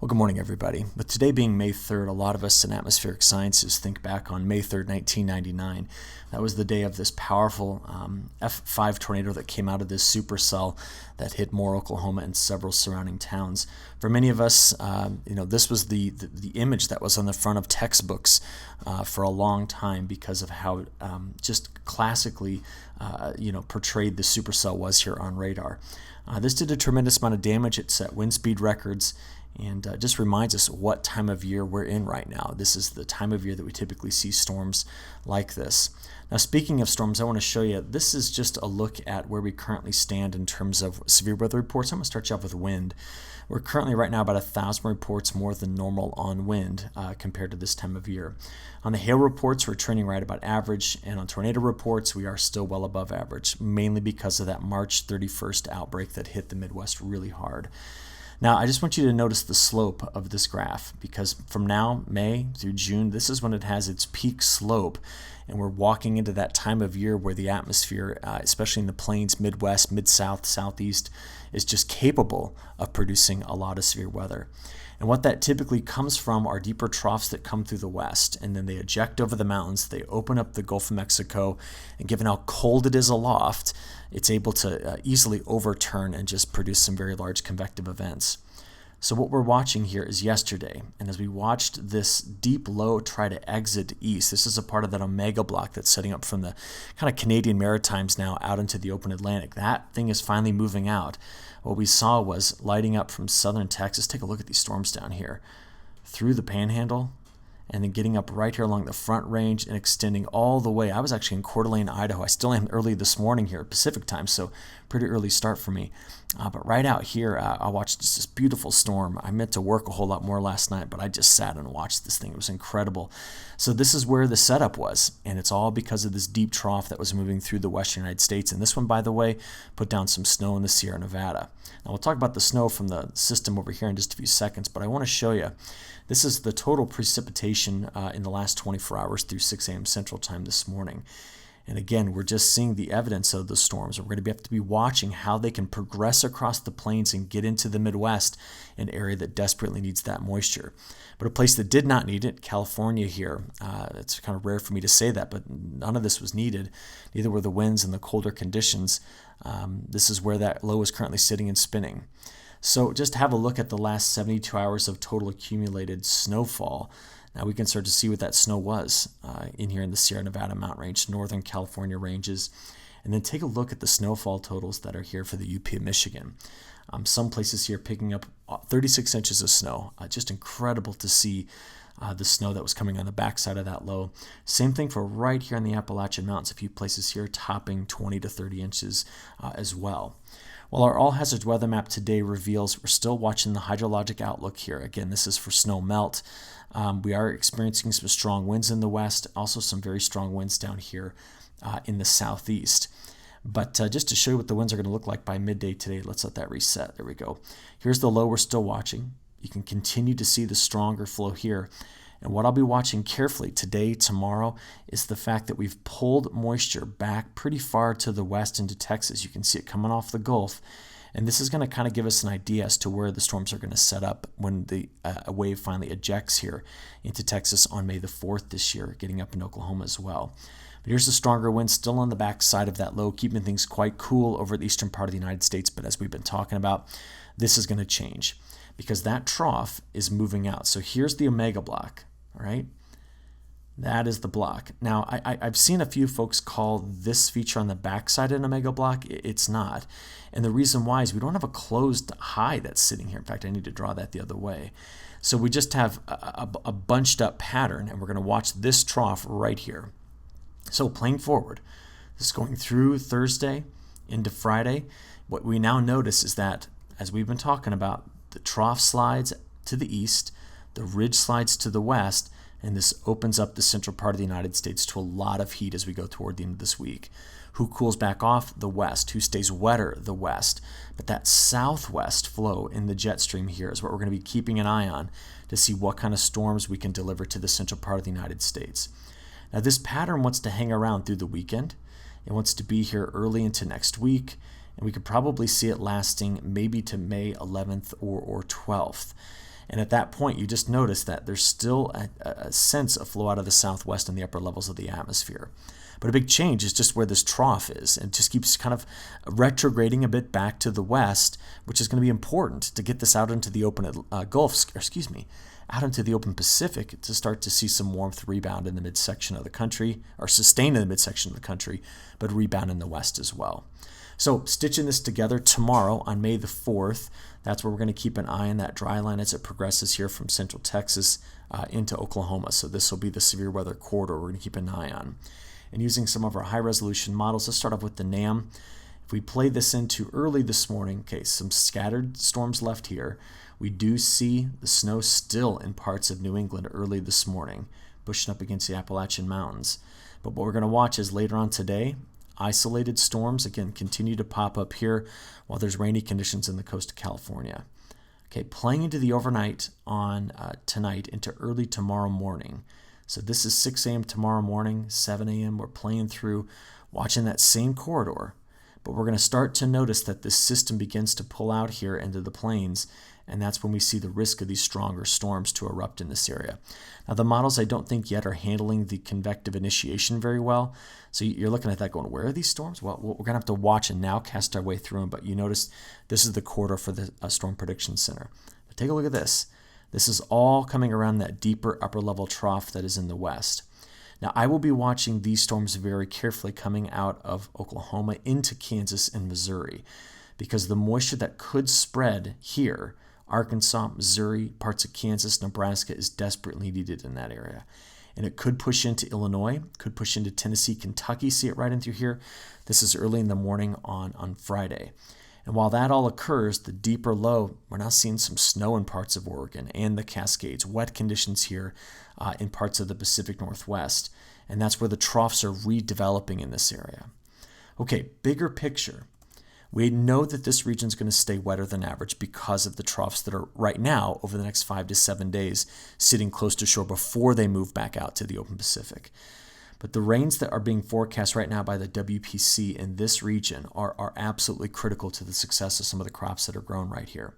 Well, good morning, everybody. With today being May 3rd, a lot of us in atmospheric sciences think back on May 3rd, 1999. That was the day of this powerful F5 tornado that came out of this supercell that hit Moore, Oklahoma, and several surrounding towns. For many of us, this was the image that was on the front of textbooks for a long time because of how just classically, portrayed the supercell was here on radar. This did a tremendous amount of damage. It set wind speed records and just reminds us what time of year we're in right now. This is the time of year that we typically see storms like this. Now, speaking of storms, I want to show you, this is just a look at where we currently stand in terms of severe weather reports. I'm going to start you off with wind. We're currently right now about 1,000 reports more than normal on wind compared to this time of year. On the hail reports, we're trending right about average, and on tornado reports, we are still well above average, mainly because of that March 31st outbreak that hit the Midwest really hard. Now, I just want you to notice the slope of this graph, because from now, May through June, this is when it has its peak slope, and we're walking into that time of year where the atmosphere, especially in the plains, Midwest, Mid-South, Southeast, is just capable of producing a lot of severe weather. And what that typically comes from are deeper troughs that come through the west, and then they eject over the mountains, they open up the Gulf of Mexico, and given how cold it is aloft, it's able to easily overturn and just produce some very large convective events. So what we're watching here is yesterday, and as we watched this deep low try to exit east, this is a part of that omega block that's setting up from the kind of Canadian Maritimes now out into the open Atlantic. That thing is finally moving out. What we saw was lighting up from southern Texas. Take a look at these storms down here through the Panhandle, and then getting up right here along the Front Range and extending all the way. I was actually in Coeur d'Alene, Idaho. I still am early this morning here, Pacific time, so pretty early start for me. But right out here, I watched just this beautiful storm. I meant to work a whole lot more last night, but I just sat and watched this thing. It was incredible. So this is where the setup was, and it's all because of this deep trough that was moving through the western United States. And this one, by the way, put down some snow in the Sierra Nevada. Now, we'll talk about the snow from the system over here in just a few seconds, but I want to show you, this is the total precipitation in the last 24 hours through 6 a.m. Central Time this morning. And again, we're just seeing the evidence of the storms. We're going to have to be watching how they can progress across the plains and get into the Midwest, an area that desperately needs that moisture. But a place that did not need it, California here, it's kind of rare for me to say that, but none of this was needed. Neither were the winds and the colder conditions. This is where that low is currently sitting and spinning. So just have a look at the last 72 hours of total accumulated snowfall. Now we can start to see what that snow was in here in the Sierra Nevada mountain range, Northern California ranges. And then take a look at the snowfall totals that are here for the UP of Michigan. Some places here picking up 36 inches of snow. Just incredible to see the snow that was coming on the backside of that low. Same thing for right here in the Appalachian Mountains, a few places here topping 20 to 30 inches as well. Well, our all hazards weather map today reveals we're still watching the hydrologic outlook here. Again, this is for snow melt. We are experiencing some strong winds in the west, also some very strong winds down here in the southeast. But just to show you what the winds are going to look like by midday today, let's let that reset. There we go. Here's the low we're still watching. You can continue to see the stronger flow here. And what I'll be watching carefully today, tomorrow, is the fact that we've pulled moisture back pretty far to the west into Texas. You can see it coming off the Gulf. And this is going to kind of give us an idea as to where the storms are going to set up when the wave finally ejects here into Texas on May the 4th this year, getting up in Oklahoma as well. But here's the stronger wind still on the backside of that low, keeping things quite cool over the eastern part of the United States. But as we've been talking about, this is going to change because that trough is moving out. So here's the omega block. All right, that is the block. Now, I've seen a few folks call this feature on the backside an omega block. It's not. And the reason why is we don't have a closed high that's sitting here. In fact, I need to draw that the other way. So we just have a bunched up pattern, and we're going to watch this trough right here. So playing forward, this is going through Thursday into Friday. What we now notice is that, as we've been talking about, the trough slides to the east, the ridge slides to the west, and this opens up the central part of the United States to a lot of heat as we go toward the end of this week. Who cools back off? The west. Who stays wetter? The west. But that southwest flow in the jet stream here is what we're going to be keeping an eye on to see what kind of storms we can deliver to the central part of the United States. Now, this pattern wants to hang around through the weekend. It wants to be here early into next week, and we could probably see it lasting maybe to May 11th or 12th. And at that point, you just notice that there's still a sense of flow out of the southwest in the upper levels of the atmosphere. But a big change is just where this trough is, and just keeps kind of retrograding a bit back to the west, which is going to be important to get this out into the open out into the open Pacific to start to see some warmth rebound in the midsection of the country, or sustain in the midsection of the country, but rebound in the west as well. So stitching this together tomorrow on May the 4th, that's where we're going to keep an eye on that dry line as it progresses here from central Texas into Oklahoma. So this will be the severe weather corridor we're going to keep an eye on. And using some of our high-resolution models, let's start off with the NAM. If we play this into early this morning, okay, some scattered storms left here. We do see the snow still in parts of New England early this morning, pushing up against the Appalachian Mountains. But what we're going to watch is later on today, isolated storms, again, continue to pop up here while there's rainy conditions in the coast of California. Okay, playing into the overnight on tonight into early tomorrow morning. So this is 6 a.m. tomorrow morning, 7 a.m. We're playing through, watching that same corridor. But we're going to start to notice that this system begins to pull out here into the plains, and that's when we see the risk of these stronger storms to erupt in this area. Now, the models I don't think yet are handling the convective initiation very well. So you're looking at that going, where are these storms? Well, we're going to have to watch and now cast our way through them. But you notice this is the corridor for the Storm Prediction Center. But take a look at this. This is all coming around that deeper upper level trough that is in the west. Now, I will be watching these storms very carefully coming out of Oklahoma into Kansas and Missouri, because the moisture that could spread here, Arkansas, Missouri, parts of Kansas, Nebraska, is desperately needed in that area. And it could push into Illinois, could push into Tennessee, Kentucky, see it right in through here. This is early in the morning on Friday. And while that all occurs, the deeper low, we're now seeing some snow in parts of Oregon and the Cascades, wet conditions here in parts of the Pacific Northwest. And that's where the troughs are redeveloping in this area. Okay, bigger picture. We know that this region is going to stay wetter than average because of the troughs that are right now over the next 5 to 7 days sitting close to shore before they move back out to the open Pacific. But the rains that are being forecast right now by the WPC in this region are absolutely critical to the success of some of the crops that are grown right here.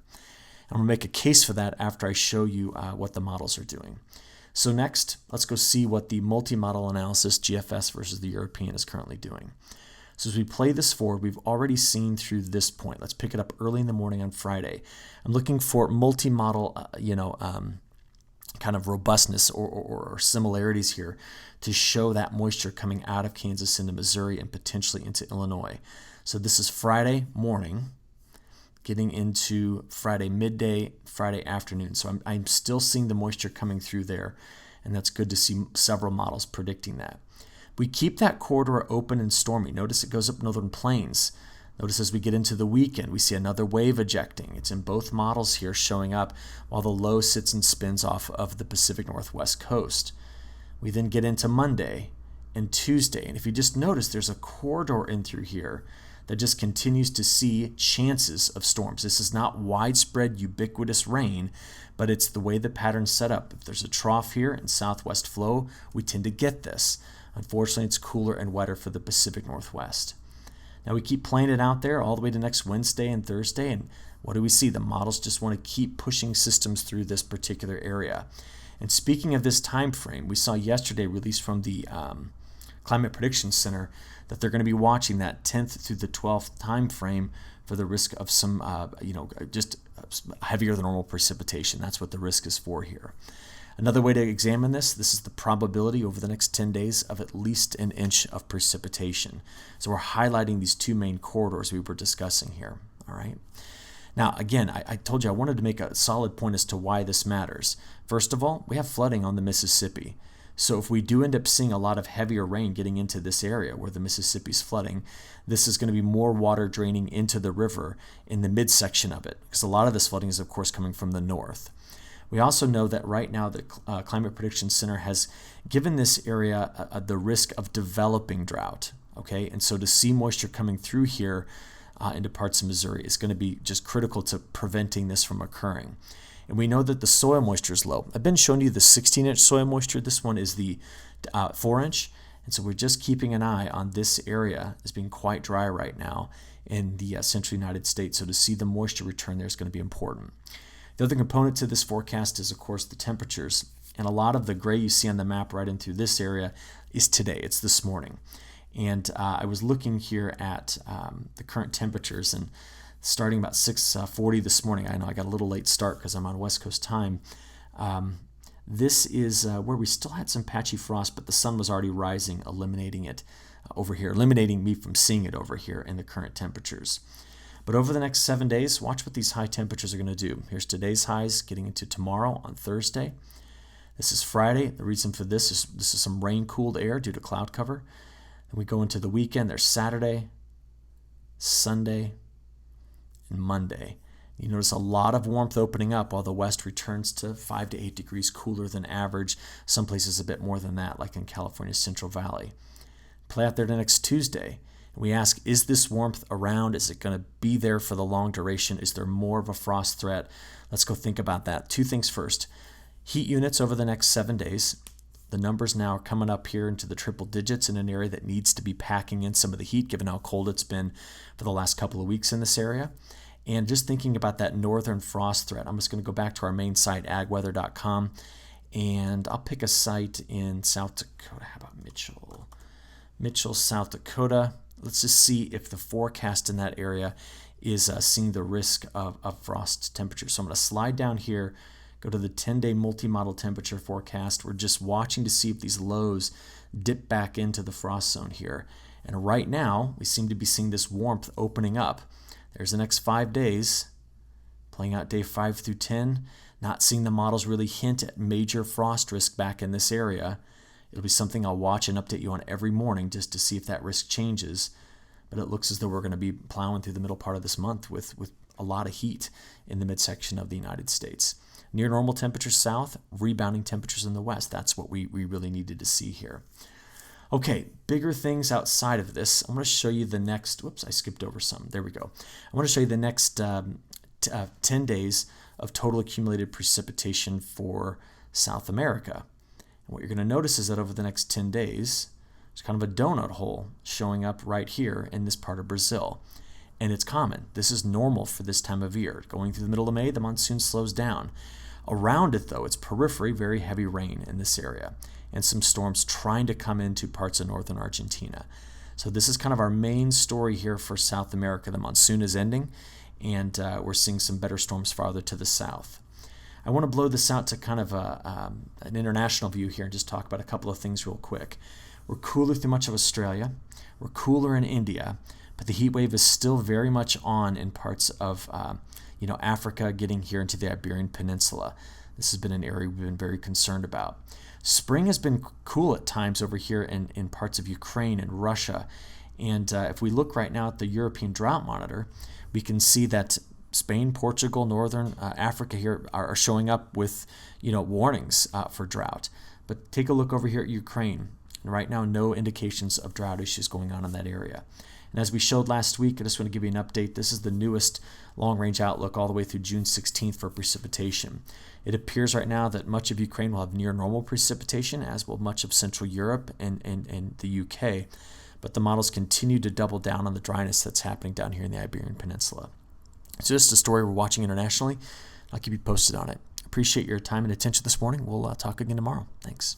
I'm going to make a case for that after I show you what the models are doing. So next, let's go see what the multi-model analysis, GFS versus the European, is currently doing. So as we play this forward, we've already seen through this point. Let's pick it up early in the morning on Friday. I'm looking for multi-model, kind of robustness or similarities here to show that moisture coming out of Kansas into Missouri and potentially into Illinois. So this is Friday morning, getting into Friday midday, Friday afternoon. So I'm still seeing the moisture coming through there, and that's good to see several models predicting that. We keep that corridor open and stormy. Notice it goes up northern plains. Notice as we get into the weekend, we see another wave ejecting. It's in both models here showing up while the low sits and spins off of the Pacific Northwest coast. We then get into Monday and Tuesday. And if you just notice, there's a corridor in through here that just continues to see chances of storms. This is not widespread, ubiquitous rain, but it's the way the pattern's set up. If there's a trough here in southwest flow, we tend to get this. Unfortunately, it's cooler and wetter for the Pacific Northwest. Now we keep playing it out there all the way to next Wednesday and Thursday, and what do we see? The models just want to keep pushing systems through this particular area. And speaking of this time frame, we saw yesterday released from the Climate Prediction Center that they're going to be watching that 10th through the 12th time frame for the risk of some, just heavier than normal precipitation. That's what the risk is for here. Another way to examine this is the probability over the next 10 days of at least an inch of precipitation. So we're highlighting these two main corridors we were discussing here. All right. Now, again, I told you I wanted to make a solid point as to why this matters. First of all, we have flooding on the Mississippi. So if we do end up seeing a lot of heavier rain getting into this area where the Mississippi's flooding, this is going to be more water draining into the river in the midsection of it, because a lot of this flooding is, of course, coming from the north. We also know that right now the Climate Prediction Center has given this area the risk of developing drought. Okay, and so to see moisture coming through here into parts of Missouri is going to be just critical to preventing this from occurring. And we know that the soil moisture is low. I've been showing you the 16-inch soil moisture. This one is the 4-inch. And so we're just keeping an eye on this area as being quite dry right now in the central United States. So to see the moisture return there is going to be important. The other component to this forecast is, of course, the temperatures. And a lot of the gray you see on the map right in through this area is today. It's this morning. And I was looking here at the current temperatures, and starting about 6:40 this morning. I know I got a little late start because I'm on West Coast time. This is where we still had some patchy frost, but the sun was already rising, eliminating it over here, eliminating me from seeing it over here in the current temperatures. But over the next 7 days, watch what these high temperatures are going to do. Here's today's highs getting into tomorrow on Thursday. This is Friday. The reason for this is some rain-cooled air due to cloud cover. Then we go into the weekend. There's Saturday, Sunday, and Monday. You notice a lot of warmth opening up while the west returns to 5 to 8 degrees cooler than average. Some places a bit more than that, like in California's Central Valley. Play out there to next Tuesday. And we ask, is this warmth around? Is it going to be there for the long duration? Is there more of a frost threat? Let's go think about that. Two things first. Heat units over the next 7 days. The numbers now are coming up here into the triple digits in an area that needs to be packing in some of the heat, given how cold it's been for the last couple of weeks in this area. And just thinking about that northern frost threat, I'm just going to go back to our main site, agweather.com, and I'll pick a site in South Dakota. How about Mitchell? Mitchell, South Dakota. Let's just see if the forecast in that area is seeing the risk of frost temperature. So I'm going to slide down here, go to the 10-day multi-model temperature forecast. We're just watching to see if these lows dip back into the frost zone here. And right now, we seem to be seeing this warmth opening up. There's the next 5 days, playing out day 5 through 10, not seeing the models really hint at major frost risk back in this area. It'll be something I'll watch and update you on every morning just to see if that risk changes. But it looks as though we're going to be plowing through the middle part of this month with a lot of heat in the midsection of the United States. Near normal temperatures south, rebounding temperatures in the west. That's what we really needed to see here. Okay, bigger things outside of this. I'm going to show you the next, whoops, I skipped over some. There we go. I want to show you the next 10 days of total accumulated precipitation for South America. And what you're going to notice is that over the next 10 days, there's kind of a donut hole showing up right here in this part of Brazil. And it's common. This is normal for this time of year. Going through the middle of May, the monsoon slows down. Around it, though, it's periphery, very heavy rain in this area, and some storms trying to come into parts of northern Argentina. So this is kind of our main story here for South America. The monsoon is ending, and we're seeing some better storms farther to the south. I want to blow this out to kind of an international view here and just talk about a couple of things real quick. We're cooler through much of Australia. We're cooler in India, but the heat wave is still very much on in parts of Africa, getting here into the Iberian Peninsula. This has been an area we've been very concerned about. Spring has been cool at times over here in parts of Ukraine and Russia. And if we look right now at the European Drought Monitor, we can see that Spain, Portugal, Northern Africa here are showing up with warnings for drought. But take a look over here at Ukraine. And right now, no indications of drought issues going on in that area. And as we showed last week, I just want to give you an update. This is the newest long-range outlook all the way through June 16th for precipitation. It appears right now that much of Ukraine will have near normal precipitation, as will much of Central Europe and the UK. But the models continue to double down on the dryness that's happening down here in the Iberian Peninsula. It's just a story we're watching internationally. I'll keep you posted on it. Appreciate your time and attention this morning. We'll talk again tomorrow. Thanks.